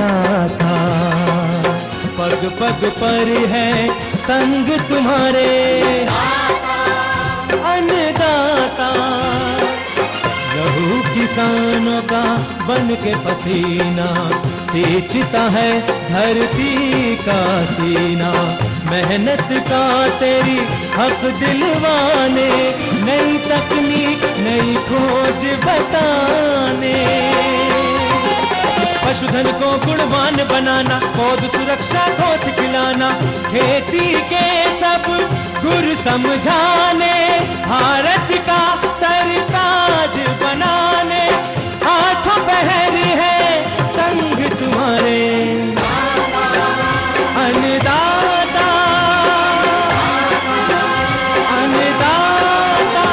अन्नदाता, पग पग पर है संग तुम्हारे अन्नदाता। लहू किसानों का बन के पसीना सींचता है धरती का सीना। मेहनत का तेरी हक दिलवाने, नई तकनीक नई खोज बताने। पशुधन को गुणवान बनाना, पौध सुरक्षा को सिखलाना, खेती के सब गुर समझाने, भारत का सरताज बनाने। आठों पहर है संग तुम्हारे अन्नदाता, अन्नदाता।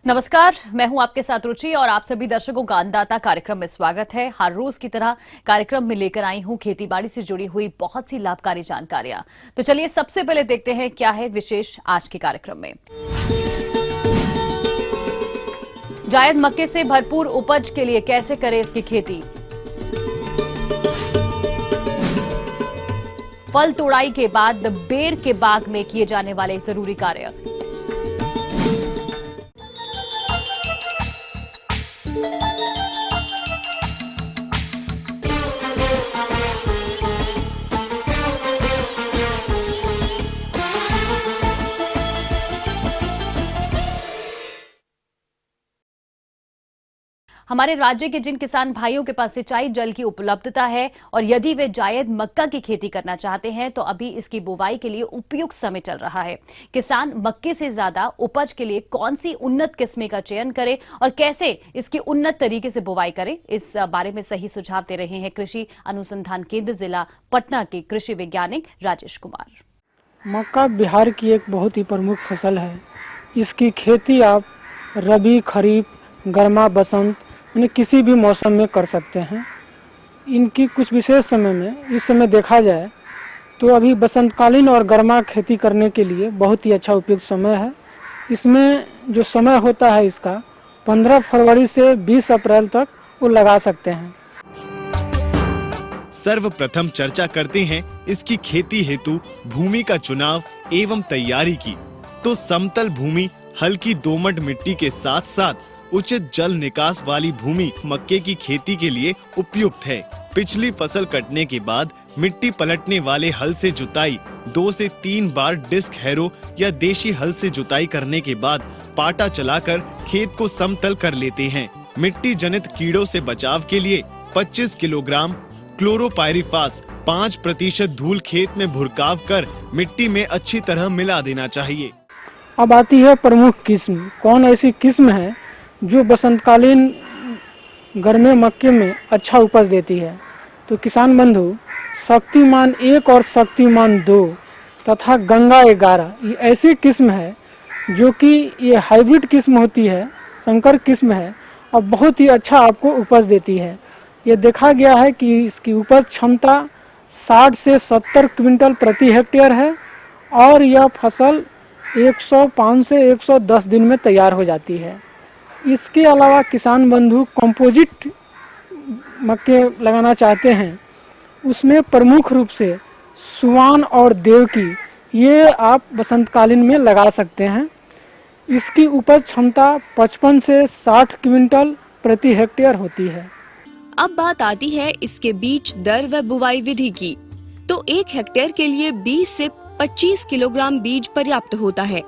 नमस्कार, मैं हूं आपके साथ रुचि और आप सभी दर्शकों का अन्नदाता कार्यक्रम में स्वागत है। हर रोज की तरह कार्यक्रम में लेकर आई हूं खेतीबाड़ी से जुड़ी हुई बहुत सी लाभकारी जानकारियां। तो चलिए सबसे पहले देखते हैं क्या है विशेष आज के कार्यक्रम में। जायद मक्के से भरपूर उपज के लिए कैसे करें इसकी खेती। फल तोड़ाई के बाद बेर के बाग में किए जाने वाले जरूरी कार्य। हमारे राज्य के जिन किसान भाइयों के पास सिंचाई जल की उपलब्धता है और यदि वे जायद मक्का की खेती करना चाहते हैं तो अभी इसकी बुवाई के लिए उपयुक्त समय चल रहा है। किसान मक्के से ज्यादा उपज के लिए कौन सी उन्नत किस्में का चयन करें और कैसे इसकी उन्नत तरीके से बुवाई करें, इस बारे में सही सुझाव दे रहे हैं कृषि अनुसंधान केंद्र जिला पटना के कृषि वैज्ञानिक राजेश कुमार। मक्का बिहार की एक बहुत ही प्रमुख फसल है। इसकी खेती आप रबी, खरीफ, गर्मा, बसंत यानी किसी भी मौसम में कर सकते हैं। इनकी कुछ विशेष समय में, इस समय देखा जाए तो अभी बसंतकालीन और गर्मा खेती करने के लिए बहुत ही अच्छा उपयुक्त समय है। इसमें जो समय होता है इसका 15 फरवरी से 20 अप्रैल तक वो लगा सकते हैं। सर्वप्रथम चर्चा करते हैं इसकी खेती हेतु भूमि का चुनाव एवं तैयारी की। तो समतल भूमि, हल्की दोमट मिट्टी के साथ साथ उचित जल निकास वाली भूमि मक्के की खेती के लिए उपयुक्त है। पिछली फसल कटने के बाद मिट्टी पलटने वाले हल से जुताई 2 से 3 बार डिस्क हैरो या देशी हल से जुताई करने के बाद पाटा चलाकर खेत को समतल कर लेते हैं। मिट्टी जनित कीड़ों से बचाव के लिए 25 किलोग्राम क्लोरोपाइरिफास 5% धूल खेत में भुरकाव कर मिट्टी में अच्छी तरह मिला देना चाहिए। अब आती है प्रमुख किस्म। कौन ऐसी किस्म है जो बसंतकालीन गर्मे मक्के में अच्छा उपज देती है? तो किसान बंधु, शक्तिमान 1 और शक्तिमान 2 तथा गंगा 11 ये ऐसी किस्म है जो कि ये हाइब्रिड किस्म होती है, संकर किस्म है और बहुत ही अच्छा आपको उपज देती है। ये देखा गया है कि इसकी उपज क्षमता 60 से 70 क्विंटल प्रति हेक्टेयर है और यह फसल 105 से 110 दिन में तैयार हो जाती है। इसके अलावा किसान बंधु कंपोजिट मक्के लगाना चाहते हैं, उसमें प्रमुख रूप से सुवान और देवकी ये आप बसंतकालीन में लगा सकते हैं। इसकी उपज क्षमता 55 से 60 क्विंटल प्रति हेक्टेयर होती है। अब बात आती है इसके बीज दर व बुवाई विधि की। तो 1 हेक्टेयर के लिए 20 से 25 किलोग्राम बीज पर्याप्त होता है।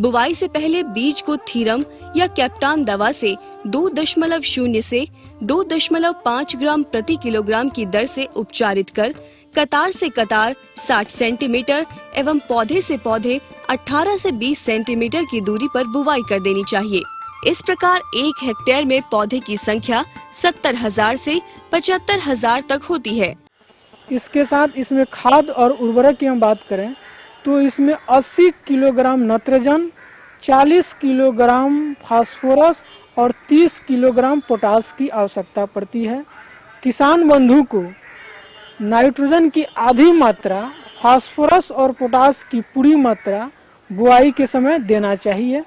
बुवाई से पहले बीज को थीरम या कैप्टान दवा से 2.0 से 2.5 ग्राम प्रति किलोग्राम की दर से उपचारित कर कतार से कतार 60 सेंटीमीटर एवं पौधे से पौधे 18 से 20 सेंटीमीटर की दूरी पर बुवाई कर देनी चाहिए। इस प्रकार 1 हेक्टेयर में पौधे की संख्या 70,000 से 75,000 तक होती है। इसके साथ इसमें खाद और उर्वरक की हम बात करें तो इसमें 80 किलोग्राम नाइट्रोजन, 40 किलोग्राम फास्फोरस और 30 किलोग्राम पोटास की आवश्यकता पड़ती है। किसान बंधु को नाइट्रोजन की आधी मात्रा, फास्फोरस और पोटास की पूरी मात्रा बुआई के समय देना चाहिए।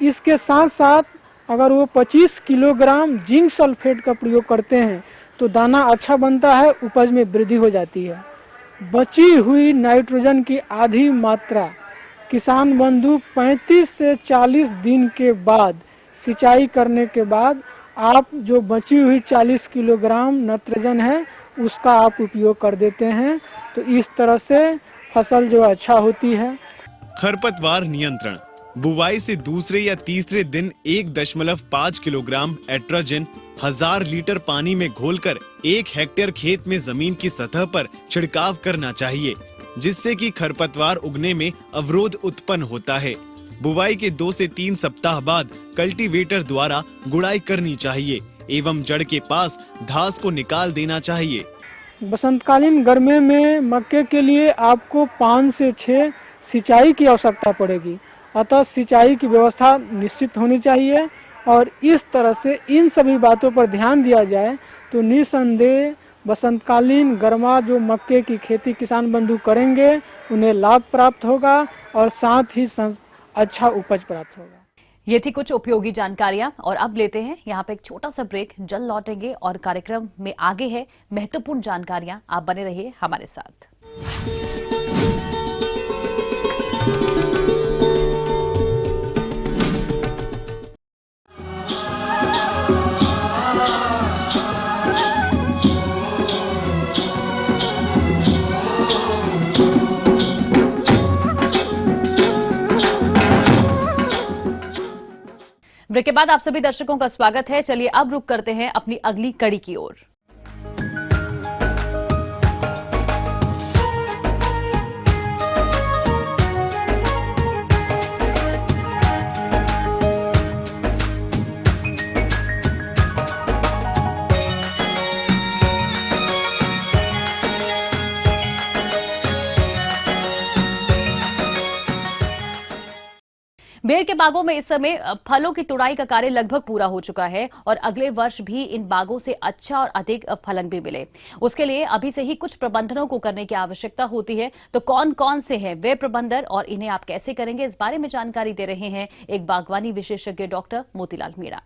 इसके साथ साथ अगर वो 25 किलोग्राम जिंक सल्फेट का प्रयोग करते हैं तो दाना अच्छा बनता है, उपज में वृद्धि हो जाती है। बची हुई नाइट्रोजन की आधी मात्रा किसान बंधु 35 से 40 दिन के बाद सिंचाई करने के बाद आप जो बची हुई 40 किलोग्राम नाइट्रोजन है उसका आप उपयोग कर देते हैं, तो इस तरह से फसल जो अच्छा होती है। खरपतवार नियंत्रण: बुवाई से दूसरे या तीसरे दिन 1.5 किलोग्राम एट्राजिन 1000 लीटर पानी में घोलकर 1 हेक्टेयर खेत में जमीन की सतह पर छिड़काव करना चाहिए, जिससे कि खरपतवार उगने में अवरोध उत्पन्न होता है। बुवाई के 2 से 3 सप्ताह बाद कल्टीवेटर द्वारा गुड़ाई करनी चाहिए एवं जड़ के पास घास को निकाल देना चाहिए। बसंतकालीन गर्मी में मक्के के लिए आपको 5 से 6 सिंचाई की आवश्यकता पड़ेगी, अतः सिंचाई की व्यवस्था निश्चित होनी चाहिए और इस तरह से इन सभी बातों पर ध्यान दिया जाए तो निसंदेह बसंतकालीन गर्मा जो मक्के की खेती किसान बंधु करेंगे उन्हें लाभ प्राप्त होगा और साथ ही अच्छा उपज प्राप्त होगा। ये थी कुछ उपयोगी जानकारियां और अब लेते हैं यहाँ पे एक छोटा सा ब्रेक। जल्द लौटेंगे और कार्यक्रम में आगे है महत्वपूर्ण जानकारियां। आप बने रहिए हमारे साथ। ब्रेक के बाद आप सभी दर्शकों का स्वागत है। चलिए अब रुक करते हैं अपनी अगली कड़ी की ओर। बेर के बागों में इस समय फलों की तुड़ाई का कार्य लगभग पूरा हो चुका है और अगले वर्ष भी इन बागों से अच्छा और अधिक फलन भी मिले, उसके लिए अभी से ही कुछ प्रबंधनों को करने की आवश्यकता होती है। तो कौन कौन से हैं वे प्रबंधन और इन्हें आप कैसे करेंगे, इस बारे में जानकारी दे रहे हैं एक बागवानी विशेषज्ञ डॉक्टर मोतीलाल मीणा।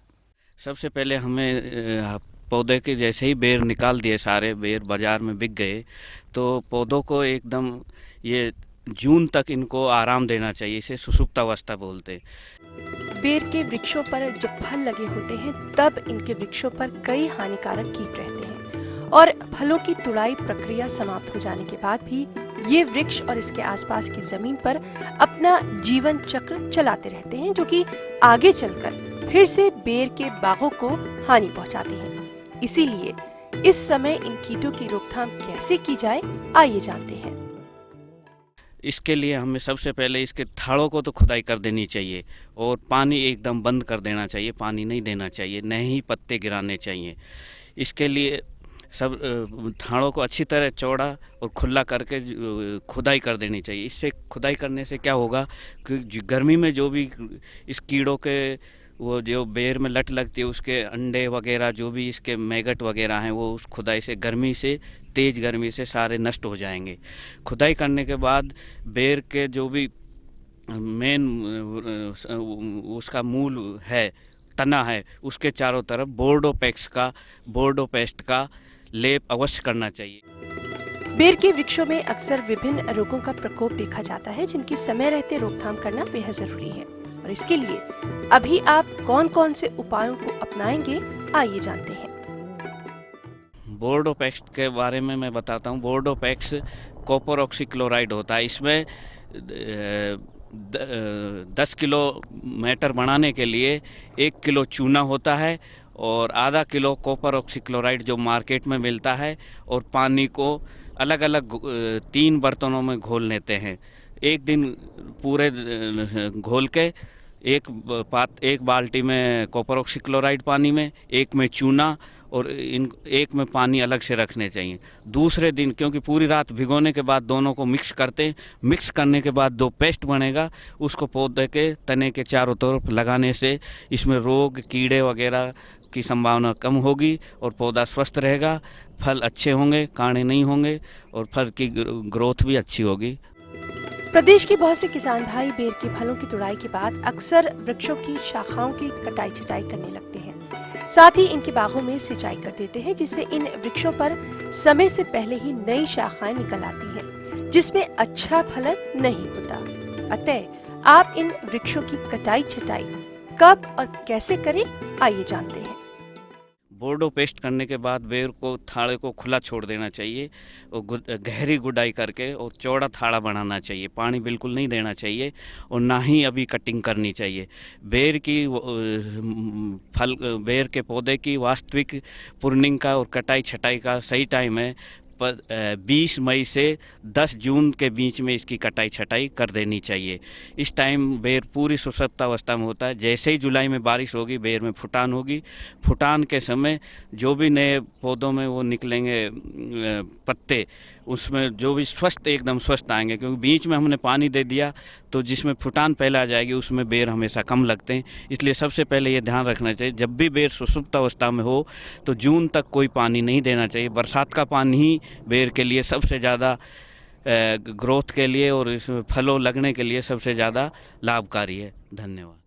सबसे पहले हमें पौधे के जैसे ही बेर निकाल दिए, सारे बेर बाजार में बिक गए, तो पौधों को एकदम ये जून तक इनको आराम देना चाहिए। इसे सुसुप्तावस्था बोलते हैं। बेर के वृक्षों पर जब फल लगे होते हैं तब इनके वृक्षों पर कई हानिकारक कीट रहते हैं और फलों की तुड़ाई प्रक्रिया समाप्त हो जाने के बाद भी ये वृक्ष और इसके आसपास की जमीन पर अपना जीवन चक्र चलाते रहते हैं, जो कि आगे चलकर फिर से बेर के बागों को हानि पहुंचाते हैं। इसीलिए इस समय इन कीटों की रोकथाम कैसे की जाए, आइए जानते हैं। इसके लिए हमें सबसे पहले इसके थाड़ों को तो खुदाई कर देनी चाहिए और पानी एकदम बंद कर देना चाहिए, पानी नहीं देना चाहिए, न ही पत्ते गिराने चाहिए। इसके लिए सब थाड़ों को अच्छी तरह चौड़ा और खुला करके खुदाई कर देनी चाहिए। इससे खुदाई करने से क्या होगा कि गर्मी में जो भी इस कीड़ों के वो जो बेर में लट लगती है उसके अंडे वगैरह जो भी इसके मैगट वगैरह हैं वो उस खुदाई से गर्मी से तेज़ गर्मी से सारे नष्ट हो जाएंगे। खुदाई करने के बाद बेर के जो भी मेन उसका मूल है, तना है, उसके चारों तरफ बोर्डोपेस्ट का लेप अवश्य करना चाहिए। बेर के वृक्षों में अक्सर विभिन्न रोगों का प्रकोप देखा जाता है, जिनकी समय रहते रोकथाम करना बेहद जरूरी है और इसके लिए अभी आप कौन कौन से उपायों को अपनाएंगे, आइए जानते हैं। बोर्डोपेस्ट के बारे में मैं बताता हूँ। बोर्डोपेक्स कॉपर ऑक्सीक्लोराइड होता है। इसमें 10 किलो मैटर बनाने के लिए 1 किलो चूना होता है और आधा किलो कॉपर ऑक्सीक्लोराइड जो मार्केट में मिलता है, और पानी को अलग अलग 3 बर्तनों में घोल लेते हैं। एक दिन पूरे घोल के एक बाल्टी में कॉपर ऑक्सीक्लोराइड पानी में, एक में चूना और एक में पानी अलग से रखने चाहिए। दूसरे दिन, क्योंकि पूरी रात भिगोने के बाद दोनों को मिक्स करते हैं, मिक्स करने के बाद 2 पेस्ट बनेगा, उसको पौधे के तने के चारों तरफ लगाने से इसमें रोग कीड़े वगैरह की संभावना कम होगी और पौधा स्वस्थ रहेगा, फल अच्छे होंगे, कांटे नहीं होंगे और फल की ग्रोथ भी अच्छी होगी। प्रदेश के बहुत से किसान भाई बेर के फलों की तुड़ाई के बाद अक्सर वृक्षों की शाखाओं की कटाई छटाई करने लगते हैं। साथ ही इनके बागों में सिंचाई कर देते हैं, जिससे इन वृक्षों पर समय से पहले ही नई शाखाएं निकल आती हैं, जिसमें अच्छा फलन नहीं होता। अतः आप इन वृक्षों की कटाई छटाई कब और कैसे करें, आइए जानते हैं। बोर्डो पेस्ट करने के बाद बेर को थाड़े को खुला छोड़ देना चाहिए और गहरी गुडाई करके और चौड़ा थाड़ा बनाना चाहिए। पानी बिल्कुल नहीं देना चाहिए और ना ही अभी कटिंग करनी चाहिए। बेर के पौधे की वास्तविक प्रूनिंग का और कटाई छटाई का सही टाइम है 20 मई से 10 जून के बीच में इसकी कटाई छटाई कर देनी चाहिए। इस टाइम बेर पूरी सुसप्त अवस्था में होता है। जैसे ही जुलाई में बारिश होगी बेर में फुटान होगी। फुटान के समय जो भी नए पौधों में वो निकलेंगे पत्ते, उसमें जो भी स्वस्थ एकदम स्वस्थ आएंगे, क्योंकि बीच में हमने पानी दे दिया तो जिसमें फुटान पहले आ जाएगी उसमें बेर हमेशा कम लगते हैं। इसलिए सबसे पहले ये ध्यान रखना चाहिए जब भी बेर सुसुप्त अवस्था में हो तो जून तक कोई पानी नहीं देना चाहिए। बरसात का पानी ही बेर के लिए सबसे ज़्यादा ग्रोथ के लिए और इसमें फलों लगने के लिए सबसे ज़्यादा लाभकारी है। धन्यवाद।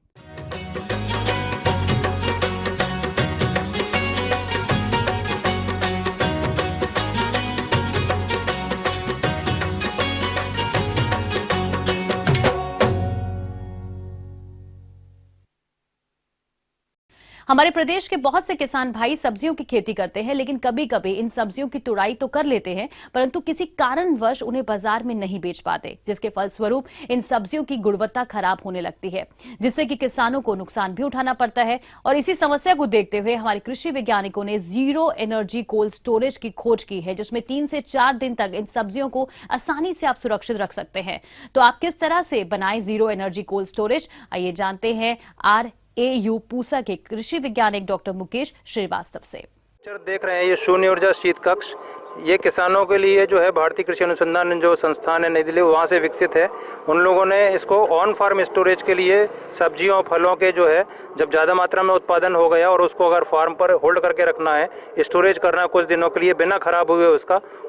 हमारे प्रदेश के बहुत से किसान भाई सब्जियों की खेती करते हैं, लेकिन कभी कभी इन सब्जियों की तुड़ाई तो कर लेते हैं, परंतु किसी कारणवश उन्हें बाजार में नहीं बेच पाते, जिसके फलस्वरूप इन सब्जियों की गुणवत्ता खराब होने लगती है, जिससे कि किसानों को नुकसान भी उठाना पड़ता है। और इसी समस्या को देखते हुए हमारे कृषि वैज्ञानिकों ने जीरो एनर्जी कोल्ड स्टोरेज की खोज की है, जिसमें 3 से 4 दिन तक इन सब्जियों को आसानी से आप सुरक्षित रख सकते हैं। तो आप किस तरह से बनाएं जीरो एनर्जी कोल्ड स्टोरेज, आइए जानते हैं RAU पूसा के कृषि वैज्ञानिक डॉक्टर मुकेश श्रीवास्तव से। देख रहे हैं ये शून्य ऊर्जा शीत कक्ष, ये किसानों के लिए जो है भारतीय कृषि अनुसंधान जो संस्थान है नई दिल्ली वहाँ से विकसित है। उन लोगों ने इसको ऑन फार्म स्टोरेज के लिए सब्जियों फलों के जो है जब ज़्यादा मात्रा में उत्पादन हो गया और उसको अगर फार्म पर होल्ड करके रखना है, स्टोरेज करना है कुछ दिनों के लिए बिना खराब हुए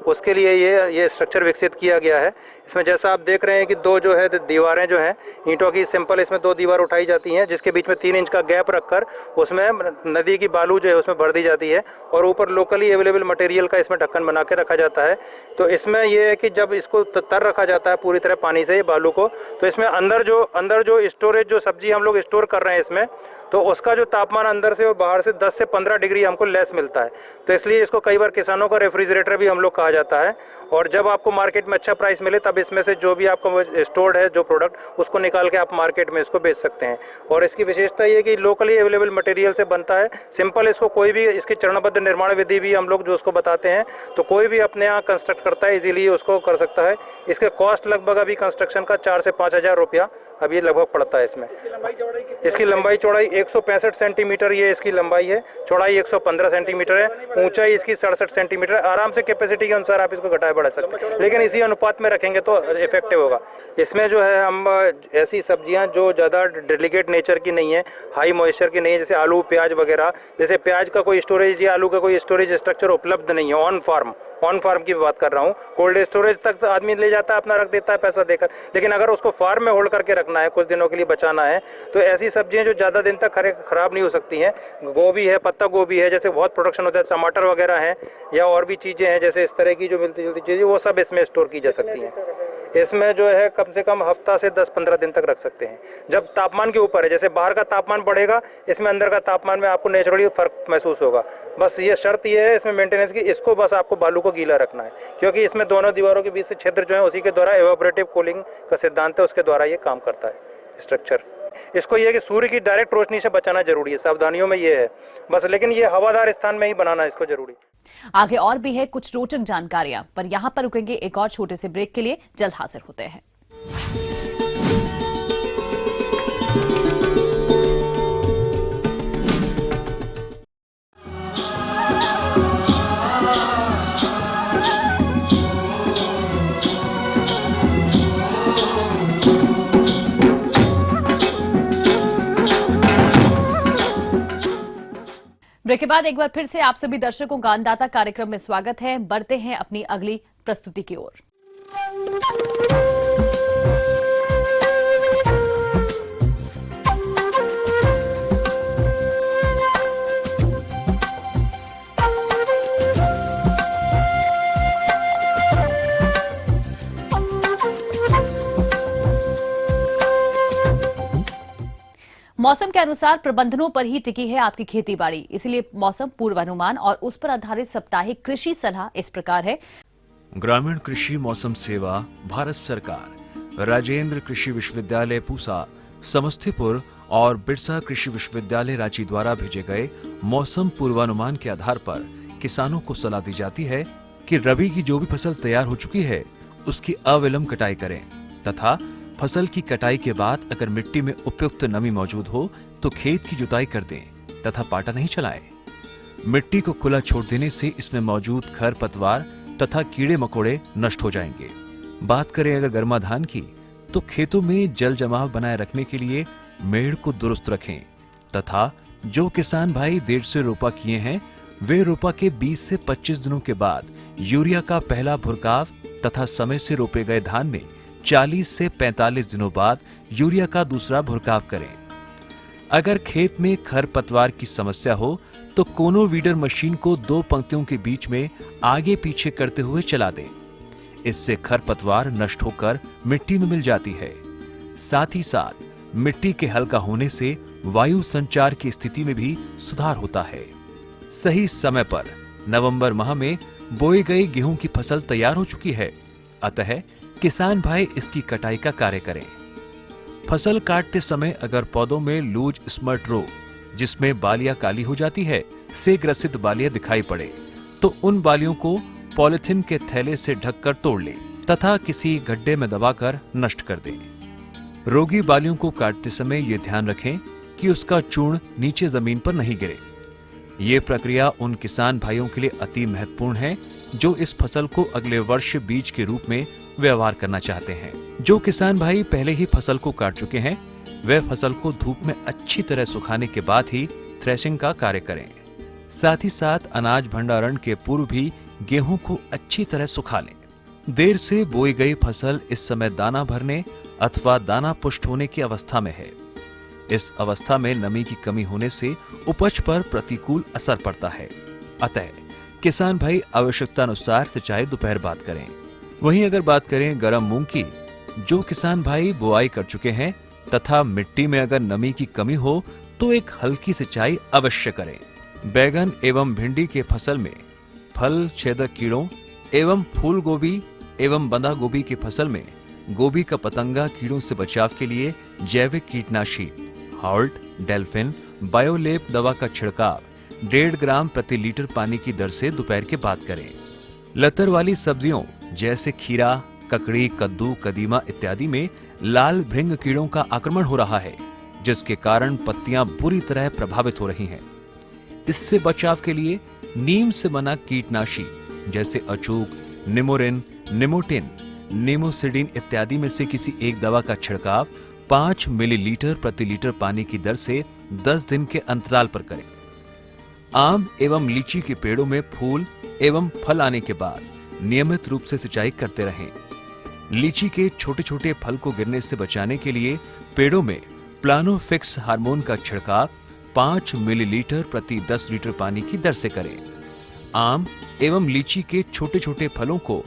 उसके लिए ये स्ट्रक्चर विकसित किया गया है। इसमें जैसा आप देख रहे हैं कि 2 जो है दीवारें जो हैं ईंटों की सिंपल, इसमें 2 दीवार उठाई जाती हैं, जिसके बीच में 3 इंच का गैप रखकर उसमें नदी की बालू जो है उसमें भर दी जाती है और ऊपर लोकली अवेलेबल मटेरियल का इसमें ढक्कन बना के रखा जाता है। तो इसमें यह है कि जब इसको तर रखा जाता है पूरी तरह पानी से बालू को, तो इसमें अंदर जो स्टोरेज जो सब्जी हम लोग स्टोर कर रहे हैं इसमें, तो उसका जो तापमान अंदर से और बाहर से 10 से 15 डिग्री हमको लेस मिलता है। तो इसलिए इसको कई बार किसानों का रेफ्रिजरेटर भी हम लोग कहा जाता है। और जब आपको मार्केट में अच्छा प्राइस मिले तब इसमें से जो भी आपका स्टोर्ड है जो प्रोडक्ट उसको निकाल के आप मार्केट में इसको बेच सकते हैं। और इसकी विशेषता ये कि लोकली अवेलेबल मटेरियल से बनता है, सिंपल। इसको कोई भी इसकी चरणबद्ध निर्माण विधि भी हम लोग जो उसको बताते हैं, तो कोई भी अपने यहाँ कंस्ट्रक्ट करता है इजीली उसको कर सकता है। इसके कॉस्ट लगभग अभी कंस्ट्रक्शन का 4 से 5 हज़ार रुपया अभी लगभग पड़ता है इसमें। इसकी लंबाई चौड़ाई 165 सेंटीमीटर ये इसकी लंबाई है, चौड़ाई 115 सेंटीमीटर है, ऊंचाई इसकी 67 सेंटीमीटर। आराम से कैपेसिटी के अनुसार आप इसको घटाए बढ़ा सकते हैं, लेकिन इसी अनुपात में रखेंगे तो इफेक्टिव होगा। इसमें जो है हम ऐसी सब्जियां जो ज़्यादा डेलिकेट नेचर की नहीं है, हाई मॉइस्चर की नहीं है, जैसे आलू प्याज वगैरह, जैसे प्याज का कोई स्टोरेज या आलू का कोई स्टोरेज स्ट्रक्चर उपलब्ध नहीं है ऑन फार्म की बात कर रहा हूँ। कोल्ड स्टोरेज तक तो आदमी ले जाता है, अपना रख देता है पैसा देकर, लेकिन अगर उसको फार्म में होल्ड करके रखना है, कुछ दिनों के लिए बचाना है, तो ऐसी सब्जियां जो ज़्यादा दिन तक खराब नहीं हो सकती हैं। गोभी है, पत्ता गोभी है, जैसे बहुत प्रोडक्शन होता है, टमाटर वगैरह हैं, या और भी चीज़ें हैं जैसे इस तरह की जो मिलती जुलती चीज़ें, वो सब इसमें स्टोर की जा सकती हैं। इसमें जो है कम से कम हफ्ता से 10-15 दिन तक रख सकते हैं। जब तापमान के ऊपर है, जैसे बाहर का तापमान बढ़ेगा, इसमें अंदर का तापमान में आपको नेचुरली फर्क महसूस होगा। बस ये शर्त ये है इसमें मेंटेनेंस की, इसको बस आपको बालू को गीला रखना है, क्योंकि इसमें दोनों दीवारों के बीच से छिद्र जो है उसी के द्वारा एवापोरेटिव कूलिंग का सिद्धांत है, उसके द्वारा ये काम करता है स्ट्रक्चर। इसको ये कि सूर्य की डायरेक्ट रोशनी से बचाना जरूरी है, सावधानियों में ये है बस, लेकिन ये हवादार स्थान में ही बनाना इसको जरूरी। आगे और भी है कुछ रोचक जानकारियां, पर यहां पर रुकेंगे एक और छोटे से ब्रेक के लिए। जल्द हाजिर होते हैं। ब्रेक के बाद एक बार फिर से आप सभी दर्शकों का अन्नदाता कार्यक्रम में स्वागत है। बढ़ते हैं अपनी अगली प्रस्तुति की ओर। मौसम के अनुसार प्रबंधनों पर ही टिकी है आपकी खेती बाड़ी, इसलिए मौसम पूर्वानुमान और उस पर आधारित साप्ताहिक कृषि सलाह इस प्रकार है। ग्रामीण कृषि मौसम सेवा, भारत सरकार, राजेंद्र कृषि विश्वविद्यालय पूसा, समस्तीपुर और बिरसा कृषि विश्वविद्यालय रांची द्वारा भेजे गए मौसम पूर्वानुमान के आधार पर किसानों को सलाह दी जाती है कि रबी की जो भी फसल तैयार हो चुकी है उसकी अविलंब कटाई करें तथा फसल की कटाई के बाद अगर मिट्टी में उपयुक्त नमी मौजूद हो तो खेत की जुताई कर दें तथा पाटा नहीं चलाएं। मिट्टी को खुला छोड़ देने से इसमें मौजूद खरपतवार तथा कीड़े मकोड़े नष्ट हो जाएंगे। बात करें अगर गर्मा धान की तो खेतों में जल जमाव बनाए रखने के लिए मेड़ को दुरुस्त रखें तथा जो किसान भाई देर से रोपा किए हैं वे रोपा के 20 से 25 दिनों के बाद यूरिया का पहला भुरकाव तथा समय से रोपे गए धान में 40 से 45 दिनों बाद यूरिया का दूसरा भुरकाव करें। अगर खेत में खरपतवार की समस्या हो तो कोनो वीडर मशीन को 2 पंक्तियों के बीच में आगे पीछे करते हुए चला दें। इससे खरपतवार नष्ट होकर मिट्टी में मिल जाती है। साथ ही साथ मिट्टी के हल्का होने से वायु संचार की स्थिति में भी सुधार होता है। सही समय पर नवंबर माह में बोई गई गेहूं की फसल तैयार हो चुकी है, अतः किसान भाई इसकी कटाई का कार्य करें। फसल काटते समय अगर पौधों में लूज स्मट रोग जिसमें बालियां काली हो जाती है से ग्रसित बालियां दिखाई पड़े तो उन बालियों को पॉलिथीन के थैले से ढककर तोड़ लें तथा किसी गड्ढे में दबाकर नष्ट कर दें। रोगी बालियों को काटते समय ये ध्यान रखें कि उसका चूर्ण नीचे जमीन पर नहीं गिरे। ये प्रक्रिया उन किसान भाइयों के लिए अति महत्वपूर्ण है जो इस फसल को अगले वर्ष बीज के रूप में व्यवहार करना चाहते हैं। जो किसान भाई पहले ही फसल को काट चुके हैं वे फसल को धूप में अच्छी तरह सुखाने के बाद ही थ्रेशिंग का कार्य करें। साथ ही साथ अनाज भंडारण के पूर्व भी गेहूं को अच्छी तरह सुखा लें। देर से बोई गई फसल इस समय दाना भरने अथवा दाना पुष्ट होने की अवस्था में है। इस अवस्था में नमी की कमी होने से उपज पर प्रतिकूल असर पड़ता है, अतः किसान भाई आवश्यकता अनुसार सिंचाई दोपहर बाद करें। वहीं अगर बात करें गर्म मूंग की, जो किसान भाई बुआई कर चुके हैं तथा मिट्टी में अगर नमी की कमी हो तो एक हल्की सिंचाई अवश्य करें। बैगन एवं भिंडी के फसल में फल छेदक कीड़ों एवं फूल गोभी एवं बंधा गोभी की फसल में गोभी का पतंगा कीड़ों से बचाव के लिए जैविक कीटनाशी हॉल्ट डेल्फिन बायोलेप दवा का छिड़काव 1.5 ग्राम प्रति लीटर पानी की दर से दोपहर के बाद करें। लतर वाली सब्जियों जैसे खीरा, ककड़ी, कद्दू, कदीमा इत्यादि में लाल भृंग कीड़ों का आक्रमण हो रहा है, जिसके कारण पत्तियां बुरी तरह प्रभावित हो रही हैं। इससे बचाव के लिए नीम से बना कीटनाशी जैसे अचूक, निमोरिन, निमोटिन, निमोसिडिन इत्यादि में से किसी एक दवा का छिड़काव 5 मिलीलीटर प्रति लीटर पानी की दर से 10 दिन के अंतराल पर करें। आम एवं लीची के पेड़ों में फूल एवं फल आने के बाद नियमित रूप से सिंचाई करते रहें। लीची के छोटे छोटे फल को गिरने से बचाने के लिए पेड़ों में प्लानोफिक्स हार्मोन का छिड़काव 5 मिलीलीटर प्रति 10 लीटर पानी की दर से करें। आम एवं लीची के छोटे छोटे फलों को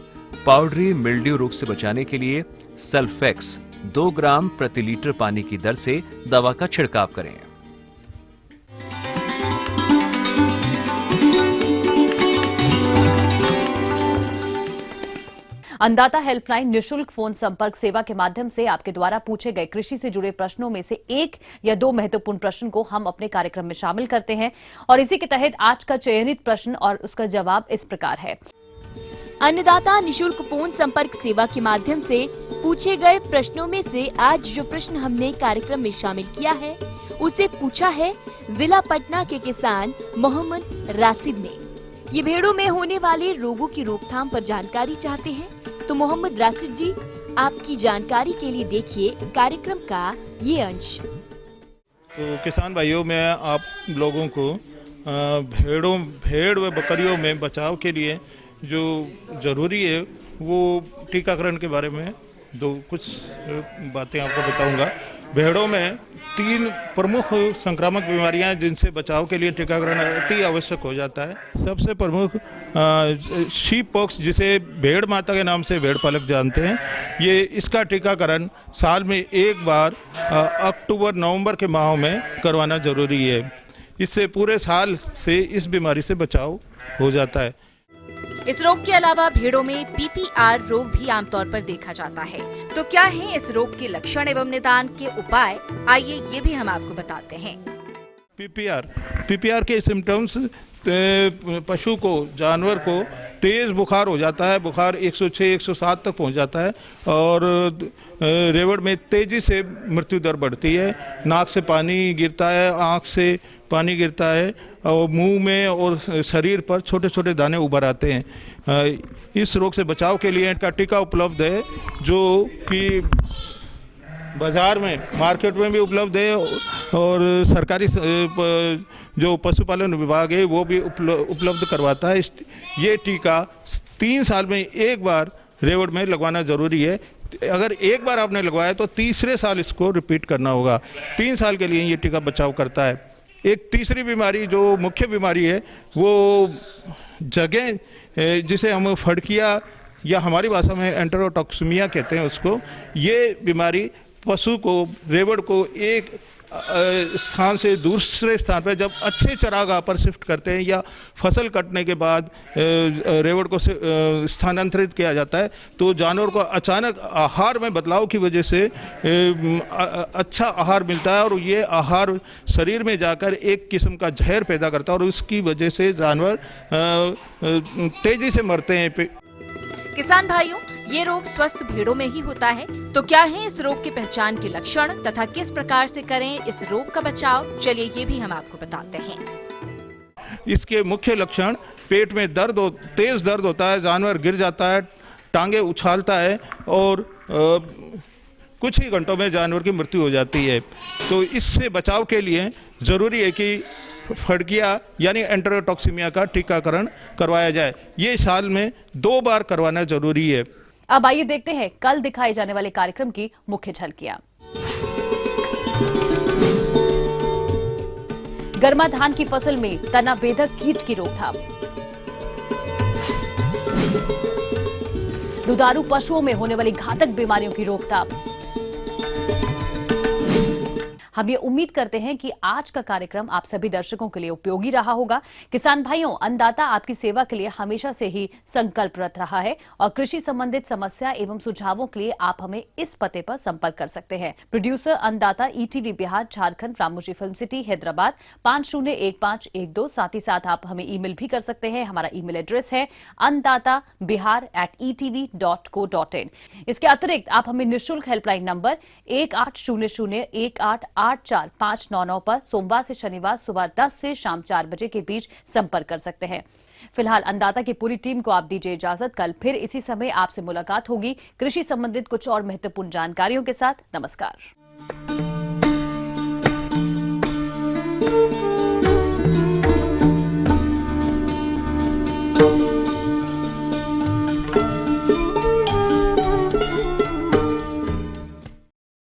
पाउडरी मिल्ड्यू रोग से बचाने के लिए सल्फेक्स 2 ग्राम प्रति लीटर पानी की दर से दवा का छिड़काव करें। अन्नदाता हेल्पलाइन निशुल्क फोन संपर्क सेवा के माध्यम से आपके द्वारा पूछे गए कृषि से जुड़े प्रश्नों में से 1 या 2 महत्वपूर्ण प्रश्न को हम अपने कार्यक्रम में शामिल करते हैं और इसी के तहत आज का चयनित प्रश्न और उसका जवाब इस प्रकार है। अन्नदाता निशुल्क फोन संपर्क सेवा के माध्यम से पूछे गए प्रश्नों में से आज जो प्रश्न हमने कार्यक्रम में शामिल किया है उसे पूछा है जिला पटना के किसान मोहम्मद राशिद ने। ये भेड़ों में होने वाले रोगों की रोकथाम पर जानकारी चाहते हैं, तो मोहम्मद राशिद जी आपकी जानकारी के लिए देखिए कार्यक्रम का ये अंश। तो किसान भाइयों, मैं आप लोगों को भेड़ व बकरियों में बचाव के लिए जो ज़रूरी है वो टीकाकरण के बारे में कुछ बातें आपको बताऊंगा। भेड़ों में तीन प्रमुख संक्रामक बीमारियां हैं जिनसे बचाव के लिए टीकाकरण अति आवश्यक हो जाता है। सबसे प्रमुख शीप पॉक्स, जिसे भेड़ माता के नाम से भेड़ पालक जानते हैं, ये इसका टीकाकरण साल में एक बार अक्टूबर नवंबर के माह में करवाना जरूरी है। इससे पूरे साल से इस बीमारी से बचाव हो जाता है। इस रोग के अलावा भेड़ों में पीपीआर रोग भी आमतौर पर देखा जाता है। तो क्या है इस रोग के लक्षण एवं निदान के उपाय, आइए ये भी हम आपको बताते हैं। पीपीआर के सिम्टम्स, पशु को, जानवर को तेज बुखार हो जाता है, बुखार 106-107 तक पहुंच जाता है और रेवड़ में तेजी से मृत्यु दर बढ़ती है, नाक से पानी गिरता है, आँख से पानी गिरता है और मुंह में और शरीर पर छोटे छोटे दाने उभर आते हैं। इस रोग से बचाव के लिए इनका टीका उपलब्ध है, जो कि बाज़ार में, मार्केट में भी उपलब्ध है और सरकारी जो पशुपालन विभाग है वो भी उपलब्ध करवाता है। ये टीका 3 साल में एक बार रेवड़ में लगवाना ज़रूरी है। अगर एक बार आपने लगवाया तो तीसरे साल इसको रिपीट करना होगा। 3 साल के लिए ये टीका बचाव करता है। एक तीसरी बीमारी जो मुख्य बीमारी है वो जगह, जिसे हम फड़किया या हमारी भाषा में एंटेरोटॉक्सिमिया कहते हैं उसको, ये बीमारी पशु को, रेवड़ को एक स्थान से दूसरे स्थान पर जब अच्छे चरागाह पर शिफ्ट करते हैं या फसल कटने के बाद रेवड़ को स्थानांतरित किया जाता है, तो जानवर को अचानक आहार में बदलाव की वजह से अच्छा आहार मिलता है और ये आहार शरीर में जाकर एक किस्म का जहर पैदा करता है और उसकी वजह से जानवर तेजी से मरते हैं। किसान भाइयों, ये रोग स्वस्थ भेड़ों में ही होता है। तो क्या है इस रोग की पहचान के लक्षण तथा किस प्रकार से करें इस रोग का बचाव, चलिए ये भी हम आपको बताते हैं। इसके मुख्य लक्षण, पेट में दर्द तेज दर्द होता है, जानवर गिर जाता है, टांगे उछालता है और कुछ ही घंटों में जानवर की मृत्यु हो जाती है। तो इससे बचाव के लिए जरूरी है कि फड़किया यानी एंटेरोटॉक्सिमिया का टीकाकरण करवाया जाए। ये साल में 2 बार करवाना जरूरी है। अब आइए देखते हैं कल दिखाए जाने वाले कार्यक्रम की मुख्य झलकियां। गर्मा धान की फसल में तना बेधक कीट की रोकथाम, दुधारू पशुओं में होने वाली घातक बीमारियों की रोकथाम। हम ये उम्मीद करते हैं कि आज का कार्यक्रम आप सभी दर्शकों के लिए उपयोगी रहा होगा। किसान भाइयों, अन्नदाता आपकी सेवा के लिए हमेशा से ही संकल्परत रहा है और कृषि संबंधित समस्या एवं सुझावों के लिए आप हमें इस पते पर संपर्क कर सकते हैं। प्रोड्यूसर अन्नदाता, ETV Bihar, Jharkhand, Ramoji film city, Hyderabad 501512। साथ ही साथ आप हमें ईमेल भी कर सकते हैं। हमारा ईमेल एड्रेस है anndatabihar@etv.co.in। इसके अतिरिक्त आप हमें निःशुल्क हेल्पलाइन नंबर 1800-1884-599 पर सोमवार से शनिवार सुबह 10 से शाम 4 बजे के बीच संपर्क कर सकते हैं। फिलहाल अन्नदाता की पूरी टीम को आप दीजिए इजाजत। कल फिर इसी समय आपसे मुलाकात होगी कृषि संबंधित कुछ और महत्वपूर्ण जानकारियों के साथ। नमस्कार।